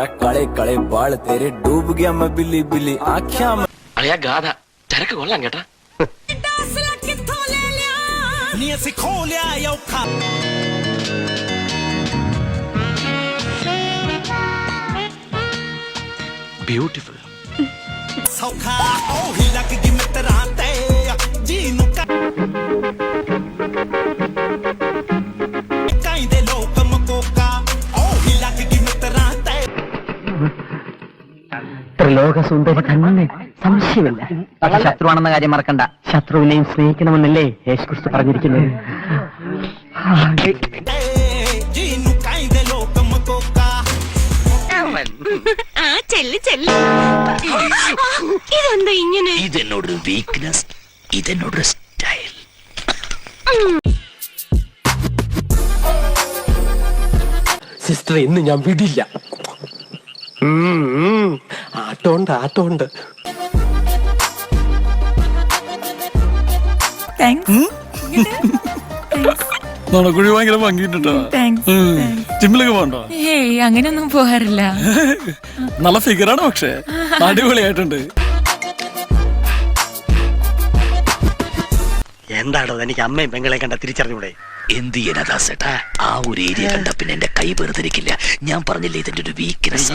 तेरा काले काले बाल तेरे डूब गया मैं बिल्ली बिल्ली आँखियां में അളിയാ ഗാഥ ചരക്ക് കൊള്ളാം കേട്ടാ ബ്യൂട്ടിഫുൾ ത്രിലോകസുന്ദരി തന്നെ സംശയമില്ല. പക്ഷെ ശത്രുവാണെന്ന കാര്യം മറക്കണ്ട. ശത്രുവിനെയും സ്നേഹിക്കണമെന്നല്ലേ യേശുക്രിസ്തു പറഞ്ഞിരിക്കുന്നത്. ഇതെന്താ ഇങ്ങനെ? ഇതെന്നോടൊരു വീക്ക്നെസ്, ഇതെന്നോടൊരു സ്റ്റൈൽ. സിസ്റ്റർ ഇന്ന് ഞാൻ വിടില്ല. ആട്ടോണ്ട് നടക്കുഴി ഭയങ്കര ഭംഗിട്ടോ. ജിമ്മിലൊക്കെ പോകണ്ടോ? ഏയ് അങ്ങനെയൊന്നും പോകാറില്ല. നല്ല ഫിഗറാണ്, പക്ഷെ അടിപൊളിയായിട്ടുണ്ട്. എന്താണോ എനിക്ക് അമ്മയും പെങ്ങളെ കണ്ട തിരിച്ചറിഞ്ഞൂടെ? എന്ത് ചെയ്യാനാ ആ ഒരു ഏരിയ കണ്ട പിന്നെ എന്റെ കൈ വെറുതിരിക്കില്ല. ഞാൻ പറഞ്ഞില്ലേ ഇതിന്റെ ഒരു വീക്ക്നെസ്.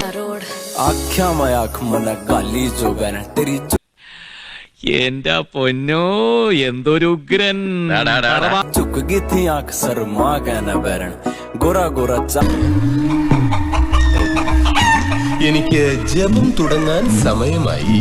आँखियां में आँख मन काली जो बहन तेरी എന്റെ പൊന്നോ എന്തൊരു ഉഗ്രൻ. चुक गई थी आँख सर माँ कहना बैरन गोरा गोरा എനിക്ക് ജപം തുടങ്ങാൻ സമയമായി.